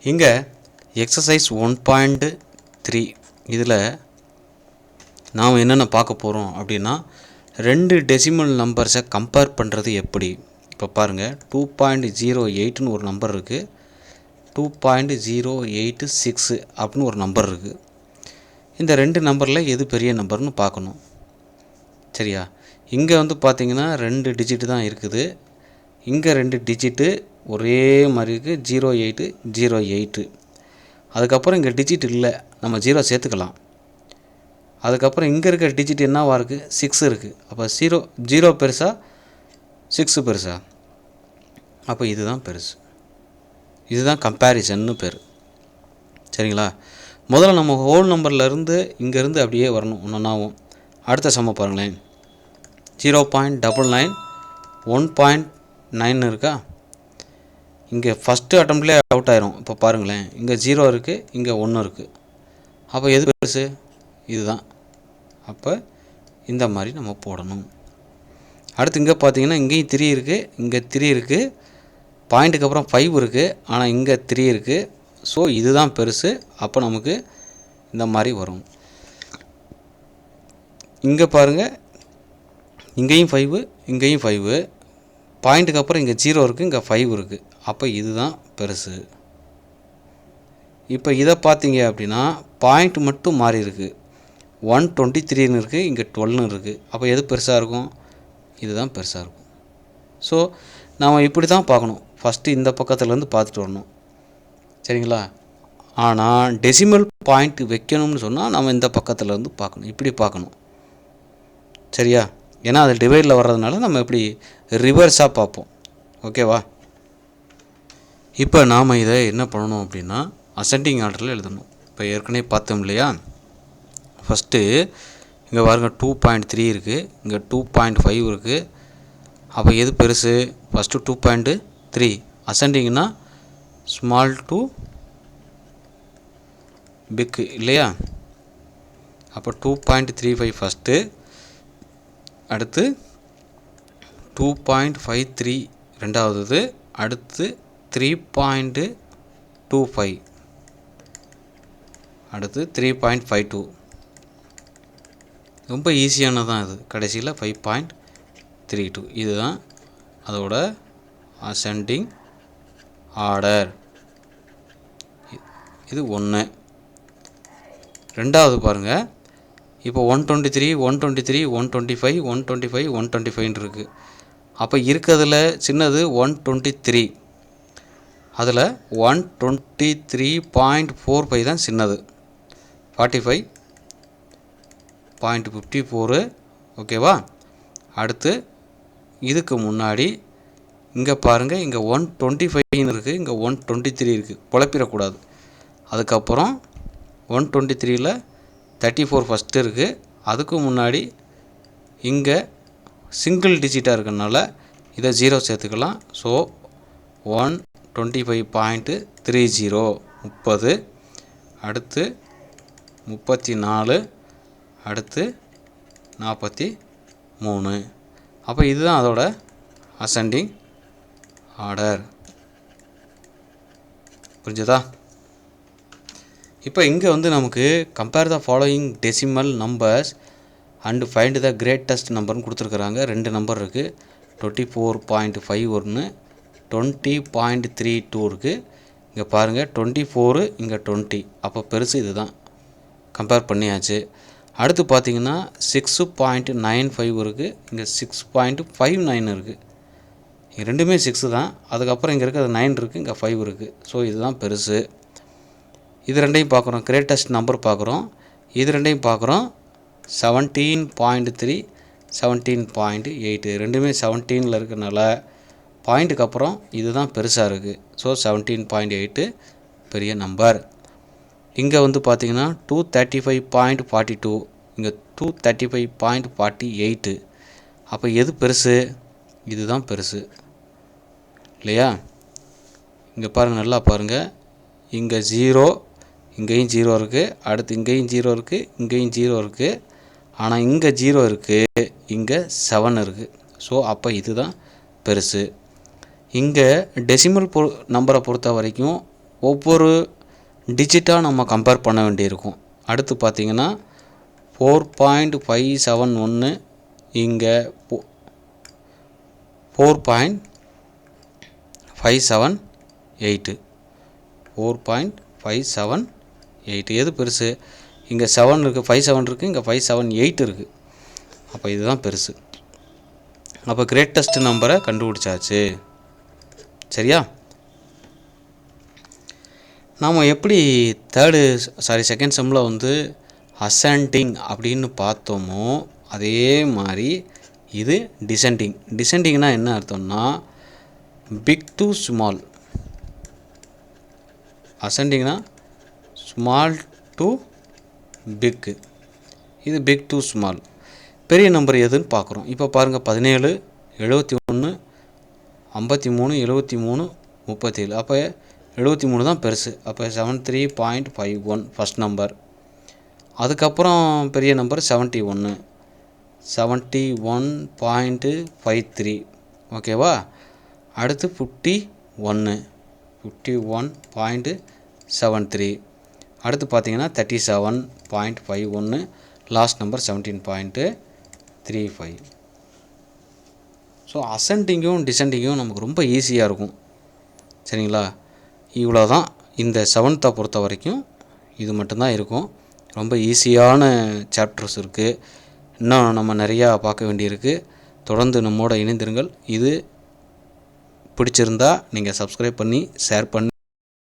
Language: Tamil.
இங்கே எக்ஸசைஸ் 1.3 இதில் நாம் என்னென்ன பார்க்க போகிறோம் அப்படின்னா 2 டெசிமல் நம்பர்ஸை கம்பேர் பண்ணுறது எப்படி. இப்போ பாருங்கள் 2.08ன்னு ஒரு நம்பர் இருக்குது, 2.086 அப்படின்னு ஒரு நம்பர் இருக்குது. இந்த 2 நம்பரில் எது பெரிய நம்பர்னு பார்க்கணும். சரியா? இங்கே வந்து பார்த்திங்கன்னா 2 டிஜிட்டு தான் இருக்குது, இங்கே 2 டிஜிட்டு ஒரே மாதிரி இருக்குது, 0808. அதுக்கப்புறம் இங்கே டிஜிட் இல்லை, நம்ம 0 சேர்த்துக்கலாம். அதுக்கப்புறம் இங்கே இருக்கிற டிஜிட் என்னவா இருக்குது, 6 இருக்குது. அப்போ 0 பெருசா 6 பெருசா? அப்போ இதுதான் பெருசு. இதுதான் கம்பேரிசன்னு பேர். சரிங்களா? முதல்ல நம்ம ஹோல் நம்பர்லேருந்து இங்கேருந்து அப்படியே வரணும் ஒன்றாவும். அடுத்த சம பாருங்களேன், 0.99 1.9 இருக்கா? இங்கே ஃபஸ்ட்டு அட்டம்ப்ட்லேயே அவுட் ஆயிரும். இப்போ பாருங்களேன், இங்கே 0 இருக்குது, இங்கே 1 இருக்குது. அப்போ எது பெருசு? இதுதான். அப்போ இந்த மாதிரி நம்ம போடணும். அடுத்து இங்கே பார்த்தீங்கன்னா இங்கேயும் 3 இருக்குது, இங்கே 3 இருக்குது, பாயிண்ட்டுக்கு அப்புறம் 5 இருக்குது, ஆனால் இங்கே 3 இருக்குது. ஸோ இதுதான் பெருசு. அப்போ நமக்கு இந்த மாதிரி வரும். இங்கே பாருங்கள், இங்கேயும் 5, இங்கேயும் 5, பாயிண்ட்டுக்கு அப்புறம் இங்கே 0 இருக்குது, இங்கே 5 இருக்குது. அப்போ இதுதான் பெருசு. இப்போ இதை பார்த்தீங்க அப்படின்னா பாயிண்ட் மட்டும் மாறி இருக்குது, 123ன்னு இருக்குது, இங்கே 12ன்னு இருக்குது. அப்போ எது பெருசாக இருக்கும்? இதுதான் பெருசாக இருக்கும். ஸோ நாம் இப்படி தான் பார்க்கணும். ஃபஸ்ட்டு இந்த பக்கத்துலேருந்து பார்த்துட்டு வரணும். சரிங்களா? ஆனால் டெசிமல் பாயிண்ட் வைக்கணும்னு சொன்னால் நம்ம இந்த பக்கத்துலேருந்து பார்க்கணும், இப்படி பார்க்கணும். சரியா? ஏன்னா அது டிவைடில் வர்றதுனால நம்ம இப்படி ரிவர்ஸாக பார்ப்போம். ஓகேவா? இப்போ நாம் இதை என்ன பண்ணணும் அப்படின்னா அசெண்டிங் ஆர்டரில் எழுதணும். இப்போ ஏற்கனவே பார்த்தோம் இல்லையா? ஃபஸ்ட்டு இங்கே பாருங்கள் 2.3 இருக்குது, இங்கே 2.5 இருக்குது. அப்போ எது பெருசு? ஃபஸ்ட்டு 2.3. அசெண்டிங்னா ஸ்மால் டு பிக் இல்லையா? அப்போ 2.35 ஃபஸ்ட்டு, அடுத்து 2.53 ரெண்டாவது, அடுத்து 3.25, அடுத்து 3.52. ரொம்ப ஈஸியானதான் இது. கடைசியில் 5.32. இதுதான் அதோட அசெண்டிங் ஆர்டர். இது 1. ரெண்டாவது பாருங்கள், இப்போ 123 123 125 125 125 இருக்குது. அப்போ இருக்கிறதுல சின்னது 123, அதில் 123.45 தான் சின்னது, 45.54. ஓகேவா? அடுத்து இதுக்கு முன்னாடி இங்கே பாருங்கள், இங்கே 125ன்னு இருக்குது, இங்கே 123 இருக்குது, குழப்பிடக்கூடாது. அதுக்கப்புறம் 123ல் 34 ஃபஸ்ட்டு இருக்குது. அதுக்கு முன்னாடி இங்கே சிங்கிள் டிஜிட்டாக இருக்கிறதுனால இதை 0 சேர்த்துக்கலாம். ஸோ 125.30 30, அடுத்து 34, அடுத்து 43. அப்போ இதுதான் அதோட அசெண்டிங் ஆர்டர். புரிஞ்சதா? இப்போ இங்கே வந்து நமக்கு compare the following decimal numbers and find the greatest நம்பர்னு கொடுத்துருக்குறாங்க. 2 நம்பர் இருக்குது, 24.51 20.32 இருக்குது. இங்கே பாருங்கள் 24, இங்கே 20. அப்போ பெருசு இது தான், கம்பேர் பண்ணியாச்சு. அடுத்து பார்த்திங்கன்னா 6.95 இருக்குது, இங்கே 6.59 இருக்குது. இங்கே ரெண்டுமே 6 தான். அதுக்கப்புறம் இங்கே இருக்கிறது 9 இருக்குது, இங்கே 5 இருக்குது. ஸோ இதுதான் பெருசு. இது ரெண்டையும் பார்க்குறோம், கிரேட்டஸ்ட் நம்பர் பார்க்குறோம். இது ரெண்டையும் பார்க்குறோம், 17.3 17.8. ரெண்டுமே 17ல் இருக்கிறனால பாயிண்ட்டுக்கு அப்புறம் இதுதான் பெருசாக இருக்குது. ஸோ 17.8 பெரிய நம்பர். இங்கே வந்து பார்த்திங்கன்னா 235.42, இங்கே 235.48. அப்போ எது பெருசு? இதுதான் பெருசு இல்லையா? இங்கே பாருங்கள், நல்லா பாருங்கள், இங்கே 0, இங்கேயும் 0 இருக்குது, அடுத்து இங்கேயும் 0 இருக்குது, இங்கேயும் 0 இருக்குது. ஆனால் இங்கே 0 இருக்குது, இங்கே 7 இருக்குது. ஸோ அப்போ இதுதான் பெருசு. இங்கே டெசிமல் நம்பரை பொறுத்த வரைக்கும் ஒவ்வொரு டிஜிட்டாக நம்ம கம்பேர் பண்ண வேண்டியிருக்கும். அடுத்து பார்த்திங்கன்னா 4.571 இங்கே 4.578 4.578 எது பெருசு? இங்கே 7 இருக்குது, 57 இருக்குது, இங்கே 578 இருக்குது. அப்போ இதுதான் பெருசு. அப்போ கிரேட்டஸ்ட் நம்பரை கண்டுபிடிச்சாச்சு. சரியா? நாம் எப்படி செகண்ட் செம்மில் வந்து அசெண்டிங் அப்படின்னு பார்த்தோமோ அதே மாதிரி இது டிசெண்டிங். டிசெண்டிங்னா என்ன அர்த்தம்னா பிக் டு ஸ்மால். அசெண்டிங்னா ஸ்மால் டு பிக்கு, இது பிக் டு ஸ்மால். பெரிய நம்பர் எதுன்னு பார்க்குறோம். இப்போ பாருங்கள் 17, 71, 53, 73, 37. அப்போ 73 தான் பெருசு. அப்போ 73.51 ஃபஸ்ட் நம்பர். அதுக்கப்புறம் பெரிய நம்பர் 71, 71.53. ஓகேவா? அடுத்து 51, 51.73. அடுத்து பார்த்தீங்கன்னா 37.51. Last number 17.35. ஸோ அசெண்டிங்கும் டிசெண்டிங்கும் நமக்கு ரொம்ப ஈஸியாக இருக்கும். சரிங்களா? இவ்வளோ தான். இந்த 7th பொறுத்த வரைக்கும் இது மட்டும்தான் இருக்கும். ரொம்ப ஈஸியான சாப்டர்ஸ் இருக்குது. இன்னும் நம்ம நிறையா பார்க்க வேண்டியிருக்கு. தொடர்ந்து நம்மோட இணைந்திருங்கள். இது பிடிச்சிருந்தா நீங்கள் சப்ஸ்கிரைப் பண்ணி ஷேர் பண்ணி